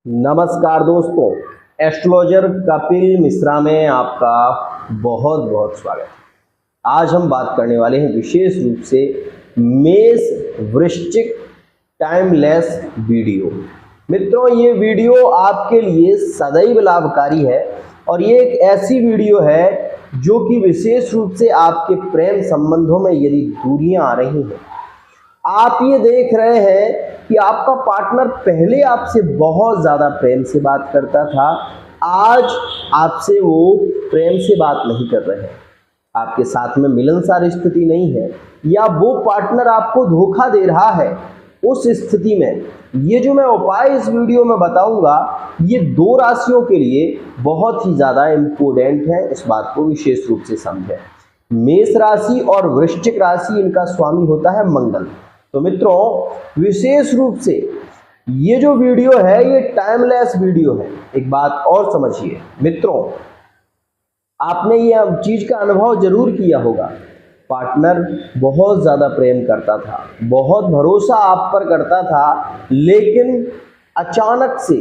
नमस्कार दोस्तों, एस्ट्रोलॉजर कपिल मिश्रा में आपका बहुत बहुत स्वागत है। आज हम बात करने वाले हैं विशेष रूप से मेष वृश्चिक टाइमलेस वीडियो। मित्रों, ये वीडियो आपके लिए सदैव लाभकारी है और ये एक ऐसी वीडियो है जो कि विशेष रूप से आपके प्रेम संबंधों में यदि दूरियां आ रही हैं, आप ये देख रहे हैं कि आपका पार्टनर पहले आपसे बहुत ज़्यादा प्रेम से बात करता था, आज आपसे वो प्रेम से बात नहीं कर रहे हैं, आपके साथ में मिलनसार स्थिति नहीं है, या वो पार्टनर आपको धोखा दे रहा है, उस स्थिति में ये जो मैं उपाय इस वीडियो में बताऊंगा, ये दो राशियों के लिए बहुत ही ज़्यादा इम्पोर्टेंट है। इस बात को विशेष रूप से समझें। मेष राशि और वृश्चिक राशि, इनका स्वामी होता है मंगल। तो मित्रों, विशेष रूप से ये जो वीडियो है ये टाइमलेस वीडियो है। एक बात और समझिए मित्रों, आपने ये चीज का अनुभव जरूर किया होगा, पार्टनर बहुत ज्यादा प्रेम करता था, बहुत भरोसा आप पर करता था, लेकिन अचानक से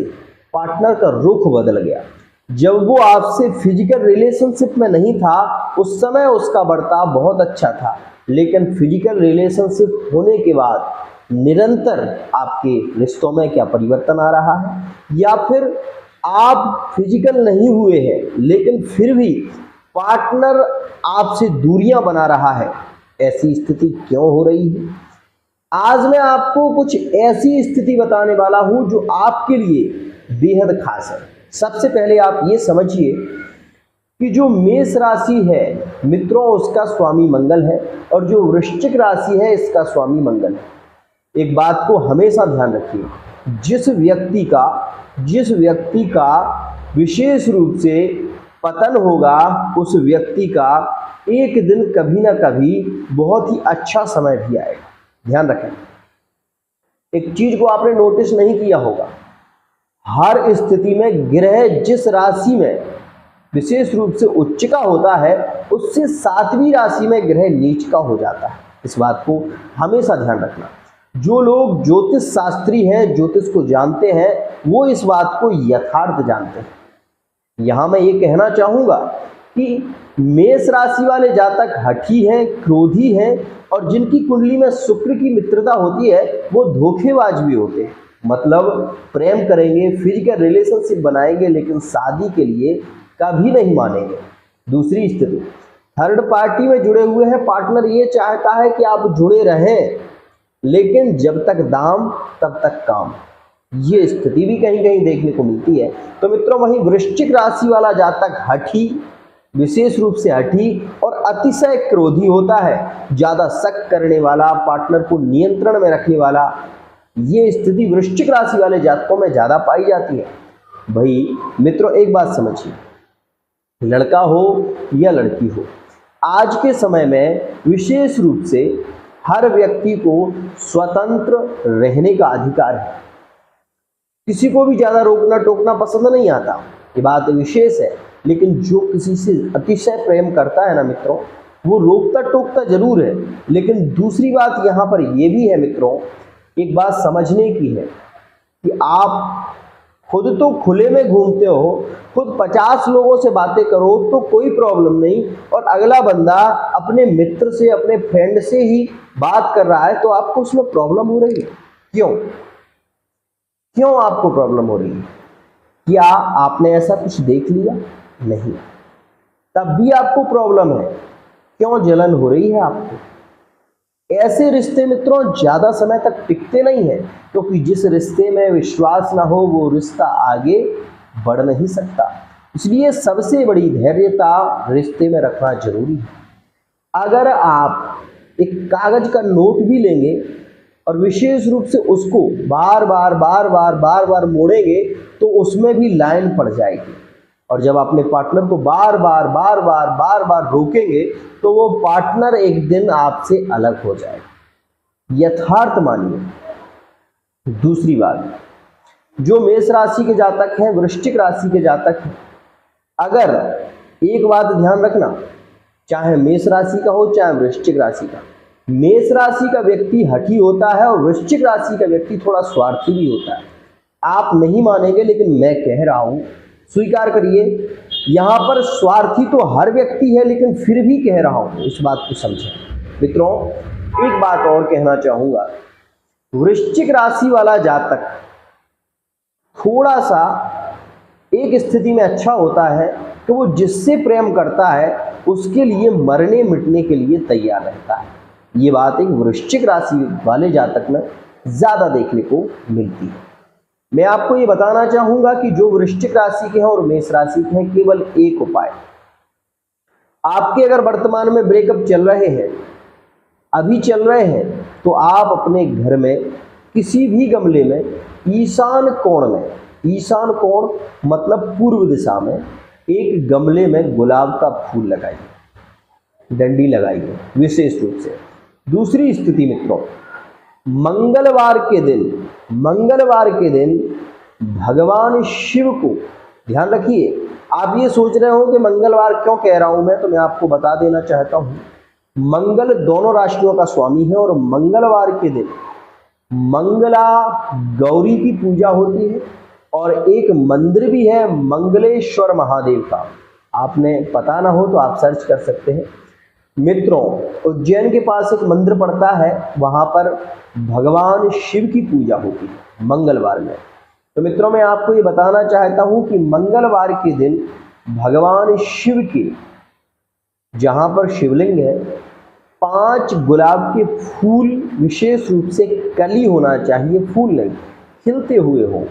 पार्टनर का रुख बदल गया। जब वो आपसे फिजिकल रिलेशनशिप में नहीं था, उस समय उसका बर्ताव बहुत अच्छा था, लेकिन फिजिकल रिलेशनशिप होने के बाद निरंतर आपके रिश्तों में क्या परिवर्तन आ रहा है, या फिर आप फिजिकल नहीं हुए हैं लेकिन फिर भी पार्टनर आपसे दूरियां बना रहा है, ऐसी स्थिति क्यों हो रही है? आज मैं आपको कुछ ऐसी स्थिति बताने वाला हूं जो आपके लिए बेहद खास है। सबसे पहले आप ये समझिए कि जो मेष राशि है मित्रों, उसका स्वामी मंगल है, और जो वृश्चिक राशि है इसका स्वामी मंगल है। एक बात को हमेशा ध्यान रखिए, जिस व्यक्ति का विशेष रूप से पतन होगा, उस व्यक्ति का एक दिन कभी ना कभी बहुत ही अच्छा समय भी आएगा। ध्यान रखें, एक चीज को आपने नोटिस नहीं किया होगा, हर स्थिति में ग्रह जिस राशि में विशेष रूप से उच्च का होता है, उससे 7वीं राशि में ग्रह नीच का हो जाता है। इस बात को हमेशा ध्यान रखना। जो लोग ज्योतिष शास्त्री हैं, ज्योतिष को जानते हैं, वो इस बात को यथार्थ जानते हैं। यहाँ मैं ये कहना चाहूँगा कि मेष राशि वाले जातक हठी हैं, क्रोधी हैं, और जिनकी कुंडली में शुक्र की मित्रता होती है, वो धोखेबाज भी होते हैं। मतलब प्रेम करेंगे, फिजिकल रिलेशनशिप बनाएंगे, लेकिन शादी के लिए कभी नहीं मानेंगे। दूसरी स्थिति, थर्ड पार्टी में जुड़े हुए हैं, पार्टनर ये चाहता है कि आप जुड़े रहें, लेकिन जब तक दाम तब तक काम, ये स्थिति भी कहीं कहीं देखने को मिलती है। तो मित्रों, वहीं वृश्चिक राशि वाला जातक हठी, विशेष रूप से हठी और अतिशय क्रोधी होता है, ज्यादा शक करने वाला, पार्टनर को नियंत्रण में रखने वाला, ये स्थिति वृश्चिक राशि वाले जातकों में ज्यादा पाई जाती है। भाई मित्रों, एक बात समझिए, लड़का हो या लड़की हो, आज के समय में विशेष रूप से हर व्यक्ति को स्वतंत्र रहने का अधिकार है। किसी को भी ज्यादा रोकना टोकना पसंद नहीं आता, ये बात विशेष है। लेकिन जो किसी से अतिशय प्रेम करता है ना मित्रों, वो रोकता टोकता जरूर है। लेकिन दूसरी बात यहाँ पर यह भी है मित्रों, एक बात समझने की है कि आप खुद तो खुले में घूमते हो, खुद 50 लोगों से बातें करो तो कोई प्रॉब्लम नहीं, और अगला बंदा अपने मित्र से, अपने फ्रेंड से ही बात कर रहा है, तो आपको उसमें प्रॉब्लम हो रही है। क्यों आपको प्रॉब्लम हो रही है? क्या आपने ऐसा कुछ देख लिया? नहीं, तब भी आपको प्रॉब्लम है। क्यों जलन हो रही है आपको? ऐसे रिश्ते मित्रों ज्यादा समय तक टिकते नहीं हैं, क्योंकि जिस रिश्ते में विश्वास ना हो वो रिश्ता आगे बढ़ नहीं सकता। इसलिए सबसे बड़ी धैर्यता रिश्ते में रखना जरूरी है। अगर आप एक कागज का नोट भी लेंगे और विशेष रूप से उसको बार बार मोड़ेंगे, तो उसमें भी लाइन पड़ जाएगी, और जब अपने पार्टनर को बार बार रोकेंगे, तो वो पार्टनर एक दिन आपसे अलग हो जाएगा। यथार्थ मानिए। दूसरी बात, जो मेष राशि के जातक हैं, वृश्चिक राशि के जातक हैं, अगर एक बात ध्यान रखना, चाहे मेष राशि का हो चाहे वृश्चिक राशि का, मेष राशि का व्यक्ति हठी होता है और वृश्चिक राशि का व्यक्ति थोड़ा स्वार्थी भी होता है। आप नहीं मानेंगे लेकिन मैं कह रहा हूं, स्वीकार करिए, यहां पर स्वार्थी तो हर व्यक्ति है, लेकिन फिर भी कह रहा हूं, इस बात को समझें। मित्रों, एक बात और कहना चाहूंगा, वृश्चिक राशि वाला जातक थोड़ा सा एक स्थिति में अच्छा होता है कि वो जिससे प्रेम करता है उसके लिए मरने मिटने के लिए तैयार रहता है। ये बात एक वृश्चिक राशि वाले जातक में ज्यादा देखने को मिलती है। मैं आपको ये बताना चाहूंगा कि जो वृश्चिक राशि के हैं और मेष राशि के हैं, केवल एक उपाय, आपके अगर वर्तमान में ब्रेकअप चल रहे हैं, अभी चल रहे हैं, तो आप अपने घर में किसी भी गमले में ईशान कोण में, ईशान कोण मतलब पूर्व दिशा में, एक गमले में गुलाब का फूल लगाइए, डंडी लगाइए विशेष रूप से। दूसरी स्थिति मित्रों, मंगलवार के दिन भगवान शिव को, ध्यान रखिए, आप ये सोच रहे हो कि मंगलवार क्यों कह रहा हूं मैं, तो मैं आपको बता देना चाहता हूं, मंगल दोनों राशियों का स्वामी है और मंगलवार के दिन मंगला गौरी की पूजा होती है और एक मंदिर भी है मंगलेश्वर महादेव का। आपने पता ना हो तो आप सर्च कर सकते हैं। मित्रों, उज्जैन के पास एक मंदिर पड़ता है, वहां पर भगवान शिव की पूजा होती है मंगलवार में। तो मित्रों, मैं आपको ये बताना चाहता हूं कि मंगलवार के दिन भगवान शिव के जहां पर शिवलिंग है, 5 गुलाब के फूल, विशेष रूप से कली होना चाहिए, फूल नहीं, खिलते हुए हो,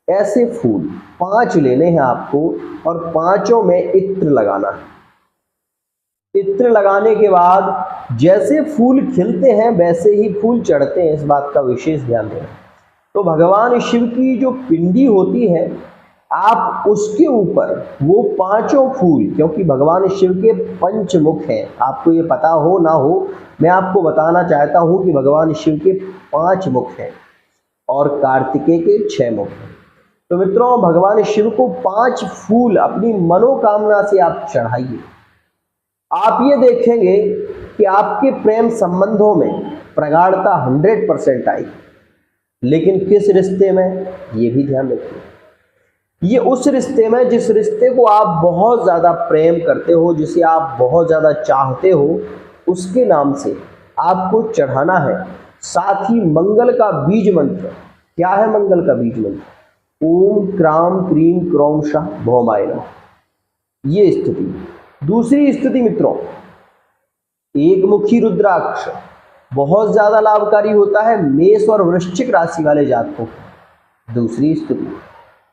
ऐसे फूल 5 लेने हैं आपको और 5 में इत्र लगाना है। इत्र लगाने के बाद जैसे फूल खिलते हैं वैसे ही फूल चढ़ते हैं, इस बात का विशेष ध्यान देना। तो भगवान शिव की जो पिंडी होती है, आप उसके ऊपर वो 5 फूल, क्योंकि भगवान शिव के 5 मुख हैं, आपको ये पता हो ना हो, मैं आपको बताना चाहता हूं कि भगवान शिव के 5 मुख हैं और कार्तिकेय के 6 मुख हैं। तो मित्रों, भगवान शिव को 5 फूल अपनी मनोकामना से आप चढ़ाइए। आप ये देखेंगे कि आपके प्रेम संबंधों में प्रगाढ़ता 100% आएगी, लेकिन किस रिश्ते में, ये भी ध्यान रखिए, ये उस रिश्ते में जिस रिश्ते को आप बहुत ज़्यादा प्रेम करते हो, जिसे आप बहुत ज़्यादा चाहते हो, उसके नाम से आपको चढ़ाना है। साथ ही मंगल का बीज मंत्र, क्या है मंगल का बीज मंत्र? ओम क्राम क्रीम क्रौम शाह भौमाय नमः। ये स्थिति। दूसरी स्थिति मित्रों, एक मुखी रुद्राक्ष बहुत ज्यादा लाभकारी होता है मेष और वृश्चिक राशि वाले जातकों को। दूसरी स्थिति,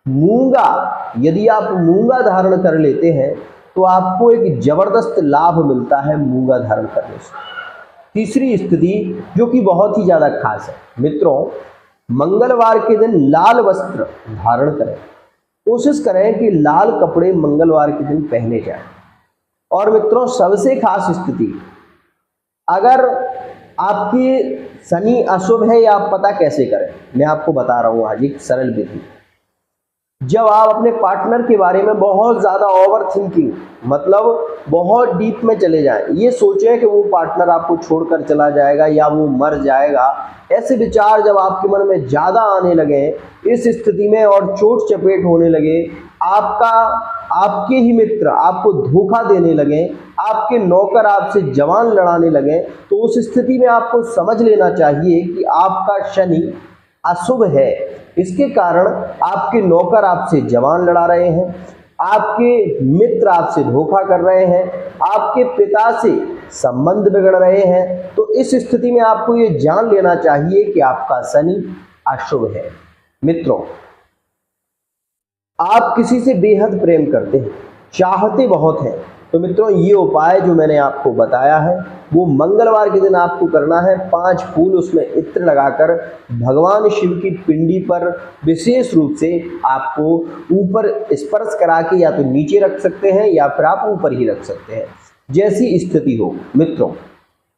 मूंगा, यदि आप मूंगा धारण कर लेते हैं तो आपको एक जबरदस्त लाभ मिलता है मूंगा धारण करने से। तीसरी स्थिति जो कि बहुत ही ज्यादा खास है मित्रों, मंगलवार के दिन लाल वस्त्र धारण करें। कोशिश करें कि लाल कपड़े मंगलवार के दिन पहने जाएं। और मित्रों, सबसे खास स्थिति, अगर आपकी शनि अशुभ है या आप पता कैसे करें, मैं आपको बता रहा हूं आज एक सरल विधि। जब आप अपने पार्टनर के बारे में बहुत ज़्यादा ओवर थिंकिंग, मतलब बहुत डीप में चले जाएं, ये सोचें कि वो पार्टनर आपको छोड़कर चला जाएगा या वो मर जाएगा, ऐसे विचार जब आपके मन में ज़्यादा आने लगे, इस स्थिति में और चोट चपेट होने लगे, आपके ही मित्र आपको धोखा देने लगे, आपके नौकर आपसे जवान लड़ाने लगे, तो उस स्थिति में आपको समझ लेना चाहिए कि आपका शनि अशुभ है। इसके कारण आपके नौकर आपसे जवान लड़ा रहे हैं, आपके मित्र आपसे धोखा कर रहे हैं, आपके पिता से संबंध बिगड़ रहे हैं। तो इस स्थिति में आपको ये जान लेना चाहिए कि आपका शनि अशुभ है। मित्रों, आप किसी से बेहद प्रेम करते हैं, चाहते बहुत हैं, तो मित्रों ये उपाय जो मैंने आपको बताया है वो मंगलवार के दिन आपको करना है। 5 फूल उसमें इत्र लगाकर भगवान शिव की पिंडी पर विशेष रूप से आपको ऊपर स्पर्श करा के या तो नीचे रख सकते हैं या फिर आप ऊपर ही रख सकते हैं, जैसी स्थिति हो मित्रों।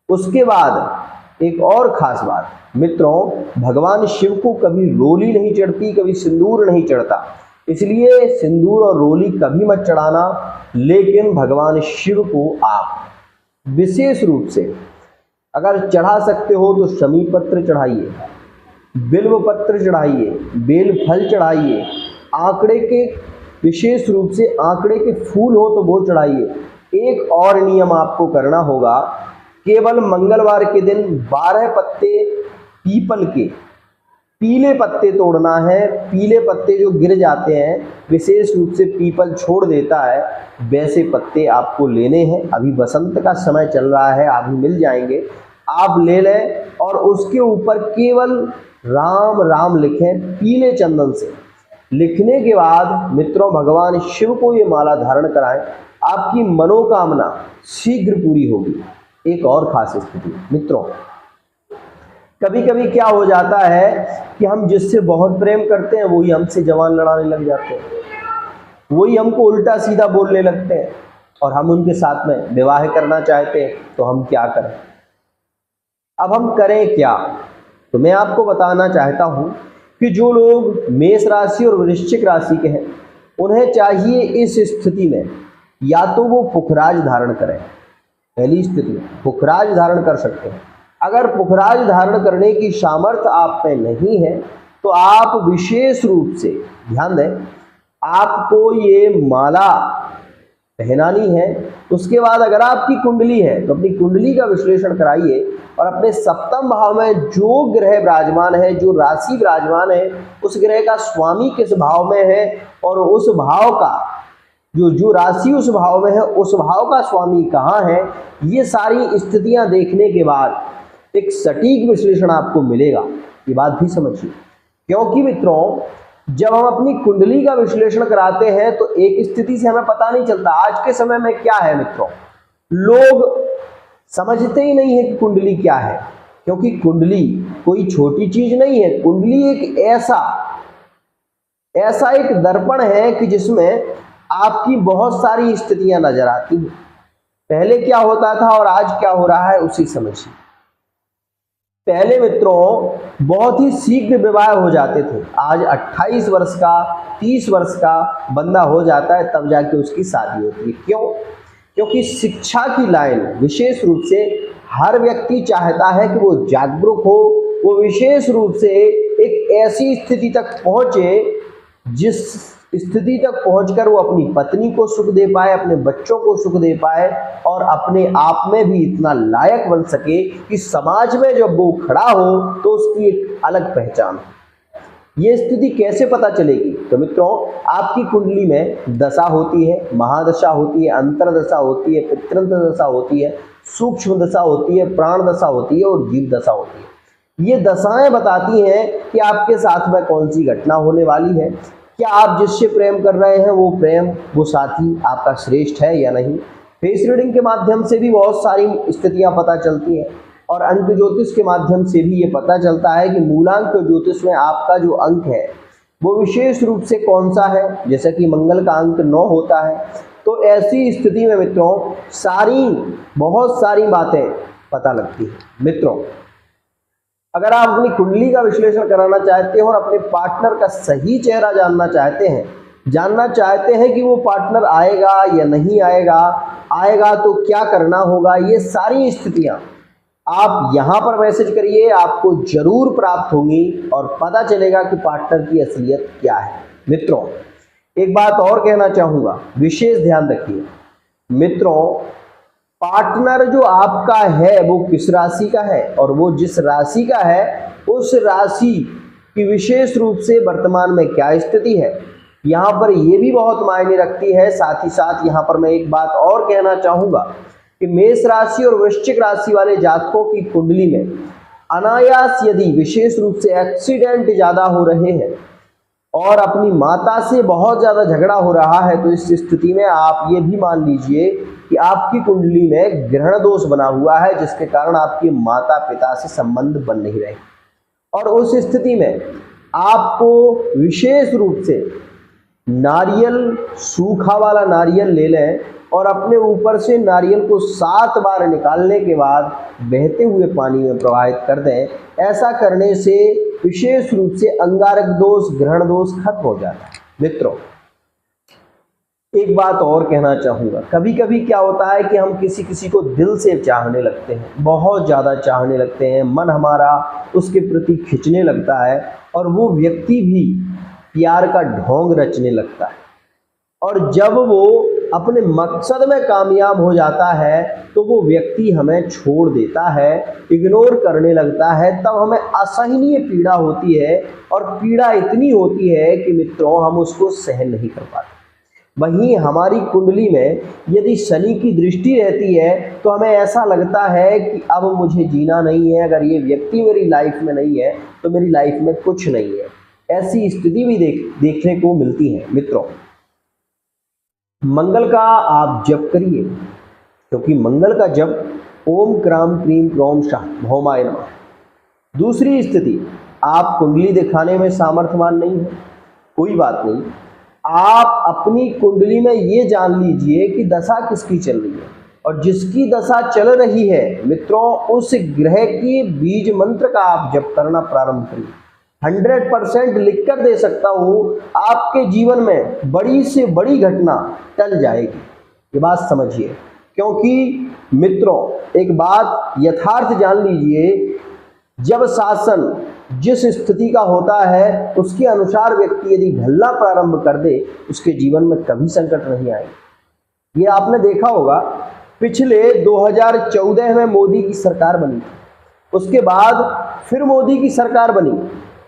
उसके बाद एक और खास बात मित्रों, भगवान शिव को कभी रोली नहीं चढ़ती, कभी सिंदूर नहीं चढ़ता, इसलिए सिंदूर और रोली कभी मत चढ़ाना। लेकिन भगवान शिव को आप विशेष रूप से अगर चढ़ा सकते हो तो शमी पत्र चढ़ाइए, बिल्व पत्र चढ़ाइए, बेल फल चढ़ाइए, आंकड़े के विशेष रूप से आंकड़े के फूल हो तो वो चढ़ाइए। एक और नियम आपको करना होगा, केवल मंगलवार के दिन 12 पत्ते पीपल के पीले पत्ते तोड़ना है। पीले पत्ते जो गिर जाते हैं, विशेष रूप से पीपल छोड़ देता है, वैसे पत्ते आपको लेने हैं। अभी बसंत का समय चल रहा है, अभी मिल जाएंगे, आप ले लें और उसके ऊपर केवल राम राम लिखें पीले चंदन से। लिखने के बाद मित्रों भगवान शिव को ये माला धारण कराएं, आपकी मनोकामना शीघ्र पूरी होगी। एक और खास स्थिति मित्रों, कभी कभी क्या हो जाता है कि हम जिससे बहुत प्रेम करते हैं वही हमसे जवान लड़ाने लग जाते हैं, वही हमको उल्टा सीधा बोलने लगते हैं और हम उनके साथ में विवाह करना चाहते हैं, तो हम क्या करें? अब हम करें क्या? तो मैं आपको बताना चाहता हूं कि जो लोग मेष राशि और वृश्चिक राशि के हैं, उन्हें चाहिए इस स्थिति में या तो वो पुखराज धारण करें। पहली स्थिति, पुखराज धारण कर सकते हैं। अगर पुखराज धारण करने की सामर्थ्य आप में नहीं है तो आप विशेष रूप से ध्यान दें, आपको ये माला पहनानी है। उसके बाद अगर आपकी कुंडली है तो अपनी कुंडली का विश्लेषण कराइए और अपने सप्तम भाव में जो ग्रह विराजमान है, जो राशि विराजमान है, उस ग्रह का स्वामी किस भाव में है और उस भाव का जो राशि उस भाव में है, उस भाव का स्वामी कहाँ है, ये सारी स्थितियां देखने के बाद एक सटीक विश्लेषण आपको मिलेगा। ये बात भी समझिए, क्योंकि मित्रों जब हम अपनी कुंडली का विश्लेषण कराते हैं तो एक स्थिति से हमें पता नहीं चलता। आज के समय में क्या है मित्रों, लोग समझते ही नहीं है कि कुंडली क्या है, क्योंकि कुंडली कोई छोटी चीज नहीं है। कुंडली एक ऐसा एक दर्पण है कि जिसमें आपकी बहुत सारी स्थितियां नजर आती हैं। पहले क्या होता था और आज क्या हो रहा है उसी समझिए। पहले मित्रों बहुत ही शीघ्र विवाह हो जाते थे। आज 28 वर्ष का 30 वर्ष का बंदा हो जाता है तब जाके उसकी शादी होती है। क्यों? क्योंकि शिक्षा की लाइन विशेष रूप से हर व्यक्ति चाहता है कि वो जागरूक हो, वो विशेष रूप से एक ऐसी स्थिति तक पहुंचे जिस स्थिति तक पहुंचकर वो अपनी पत्नी को सुख दे पाए, अपने बच्चों को सुख दे पाए और अपने आप में भी इतना लायक बन सके कि समाज में जब वो खड़ा हो तो उसकी एक अलग पहचान। ये स्थिति कैसे पता चलेगी? तो मित्रों आपकी कुंडली में दशा होती है, महादशा होती है, अंतरदशा होती है, पितृंत दशा होती है, सूक्ष्म दशा होती है, प्राण दशा होती है और जीव दशा होती है। ये दशाएं बताती हैं कि आपके साथ में कौन सी घटना होने वाली है। क्या आप जिससे प्रेम कर रहे हैं वो प्रेम, वो साथी आपका श्रेष्ठ है या नहीं। फेस रीडिंग के माध्यम से भी बहुत सारी स्थितियां पता चलती हैं और अंक ज्योतिष के माध्यम से भी ये पता चलता है कि मूलांक ज्योतिष में आपका जो अंक है वो विशेष रूप से कौन सा है। जैसे कि मंगल का अंक 9 होता है। तो ऐसी स्थिति में मित्रों बहुत सारी बातें पता लगती हैं। मित्रों अगर आप अपनी कुंडली का विश्लेषण कराना चाहते हैं और अपने पार्टनर का सही चेहरा जानना चाहते हैं कि वो पार्टनर आएगा या नहीं आएगा तो क्या करना होगा, ये सारी स्थितियां आप यहां पर मैसेज करिए, आपको जरूर प्राप्त होंगी और पता चलेगा कि पार्टनर की असलियत क्या है। मित्रों एक बात और कहना चाहूंगा, विशेष ध्यान रखिए मित्रों, पार्टनर जो आपका है वो किस राशि का है और वो जिस राशि का है उस राशि की विशेष रूप से वर्तमान में क्या स्थिति है, यहाँ पर ये भी बहुत मायने रखती है। साथ ही साथ यहाँ पर मैं एक बात और कहना चाहूंगा कि मेष राशि और वृश्चिक राशि वाले जातकों की कुंडली में अनायास यदि विशेष रूप से एक्सीडेंट ज्यादा हो रहे हैं और अपनी माता से बहुत ज्यादा झगड़ा हो रहा है तो इस स्थिति में आप ये भी मान लीजिए कि आपकी कुंडली में ग्रहण दोष बना हुआ है, जिसके कारण आपके माता पिता से संबंध बन नहीं रहे। और उस स्थिति में आपको विशेष रूप से नारियल, सूखा वाला नारियल ले लें और अपने ऊपर से नारियल को 7 बार निकालने के बाद बहते हुए पानी में प्रवाहित कर दें। ऐसा करने से विशेष रूप से अंगारक दोष, ग्रहण दोष खत्म हो जाता है। मित्रों एक बात और कहना चाहूँगा, कभी कभी क्या होता है कि हम किसी किसी को दिल से चाहने लगते हैं, बहुत ज़्यादा चाहने लगते हैं, मन हमारा उसके प्रति खिंचने लगता है और वो व्यक्ति भी प्यार का ढोंग रचने लगता है। और जब वो अपने मकसद में कामयाब हो जाता है तो वो व्यक्ति हमें छोड़ देता है, इग्नोर करने लगता है, तब हमें असहनीय पीड़ा होती है और पीड़ा इतनी होती है कि मित्रों हम उसको सहन नहीं कर पाते। वहीं हमारी कुंडली में यदि शनि की दृष्टि रहती है तो हमें ऐसा लगता है कि अब मुझे जीना नहीं है, अगर ये व्यक्ति मेरी लाइफ में नहीं है तो मेरी लाइफ में कुछ नहीं है। ऐसी स्थिति भी देखने को मिलती है। मित्रों, मंगल का आप जप करिए, क्योंकि मंगल का जप ओम क्राम क्रीम क्रोम शाह भौमाय नमः। दूसरी स्थिति, आप कुंडली दिखाने में सामर्थ्यवान नहीं है, कोई बात नहीं, आप अपनी कुंडली में ये जान लीजिए कि दशा किसकी चल रही है, और जिसकी दशा चल रही है मित्रों उस ग्रह की बीज मंत्र का आप जप करना प्रारंभ करिए। 100% लिख कर दे सकता हूँ, आपके जीवन में बड़ी से बड़ी घटना टल जाएगी, ये बात समझिए। क्योंकि मित्रों एक बात यथार्थ जान लीजिए, जब शासन जिस स्थिति का होता है उसके अनुसार व्यक्ति यदि ढलना प्रारंभ कर दे उसके जीवन में कभी संकट नहीं आएगी। ये आपने देखा होगा, पिछले 2014 में मोदी की सरकार बनी, उसके बाद फिर मोदी की सरकार बनी,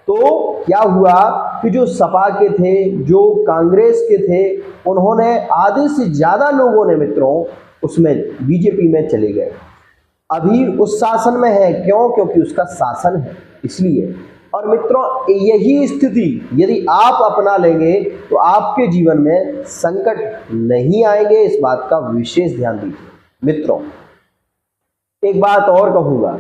तो क्या हुआ कि जो सपा के थे, जो कांग्रेस के थे, उन्होंने आधे से ज़्यादा लोगों ने मित्रों उसमें बीजेपी में चले गए। अभी उस शासन में है, क्यों? क्योंकि उसका शासन है, इसलिए। और मित्रों यही स्थिति यदि आप अपना लेंगे तो आपके जीवन में संकट नहीं आएंगे, इस बात का विशेष ध्यान दीजिए। मित्रों एक बात और कहूँगा,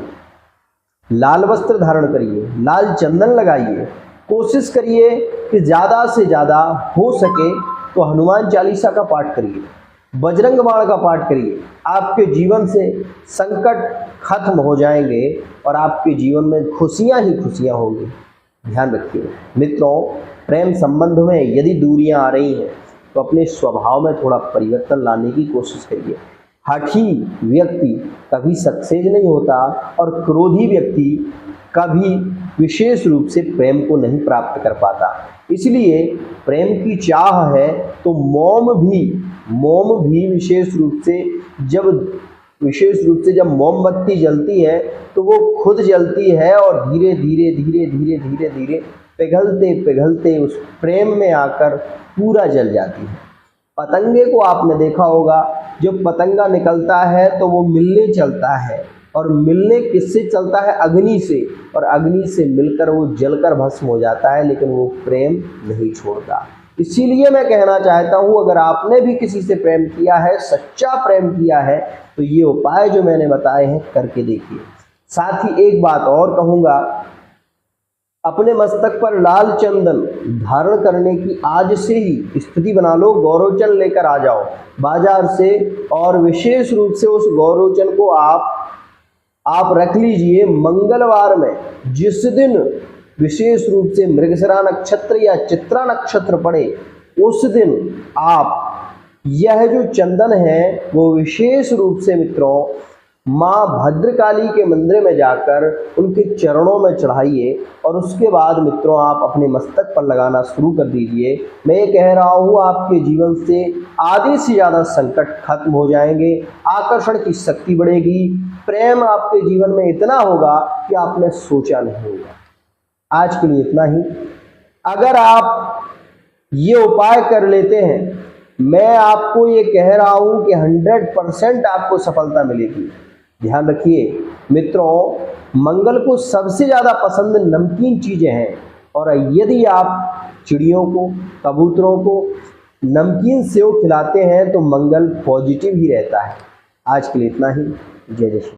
लाल वस्त्र धारण करिए, लाल चंदन लगाइए, कोशिश करिए कि ज़्यादा से ज़्यादा हो सके तो हनुमान चालीसा का पाठ करिए, बजरंग बाण का पाठ करिए। आपके जीवन से संकट खत्म हो जाएंगे और आपके जीवन में खुशियां ही खुशियां होंगी। ध्यान रखिए मित्रों, प्रेम संबंध में यदि दूरियां आ रही हैं तो अपने स्वभाव में थोड़ा परिवर्तन लाने की कोशिश करिए। हठी व्यक्ति कभी सक्सेस नहीं होता और क्रोधी व्यक्ति कभी विशेष रूप से प्रेम को नहीं प्राप्त कर पाता। इसलिए प्रेम की चाह है तो मौम भी विशेष रूप से जब मोमबत्ती जलती है तो वो खुद जलती है और धीरे धीरे पिघलते उस प्रेम में आकर पूरा जल जाती है। पतंगे को आपने देखा होगा, जब पतंगा निकलता है तो वो मिलने चलता है, और मिलने किससे चलता है? अग्नि से, और अग्नि से मिलकर वो जलकर भस्म हो जाता है, लेकिन वो प्रेम नहीं छोड़ता। इसीलिए मैं कहना चाहता हूँ, अगर आपने भी किसी से प्रेम किया है, सच्चा प्रेम किया है, तो ये उपाय जो मैंने बताए हैं करके देखिए। साथ ही एक बात और कहूँगा, अपने मस्तक पर लाल चंदन धारण करने की आज से ही स्थिति बना लो। गौरोचन लेकर आ जाओ बाजार से, और विशेष रूप से उस गौरोचन को आप रख लीजिए मंगलवार में, जिस दिन विशेष रूप से मृगशिरा नक्षत्र या चित्रा नक्षत्र पड़े, उस दिन आप यह जो चंदन है वो विशेष रूप से मित्रों माँ भद्रकाली के मंदिर में जाकर उनके चरणों में चढ़ाइए, और उसके बाद मित्रों आप अपने मस्तक पर लगाना शुरू कर दीजिए। मैं ये कह रहा हूँ, आपके जीवन से आधे से ज़्यादा संकट खत्म हो जाएंगे, आकर्षण की शक्ति बढ़ेगी, प्रेम आपके जीवन में इतना होगा कि आपने सोचा नहीं होगा। आज के लिए इतना ही। अगर आप ये उपाय कर लेते हैं, मैं आपको ये कह रहा हूँ कि 100% आपको सफलता मिलेगी। ध्यान रखिए मित्रों, मंगल को सबसे ज़्यादा पसंद नमकीन चीज़ें हैं, और यदि आप चिड़ियों को, कबूतरों को नमकीन सेव खिलाते हैं तो मंगल पॉजिटिव ही रहता है। आज के लिए इतना ही। जय जय श्री।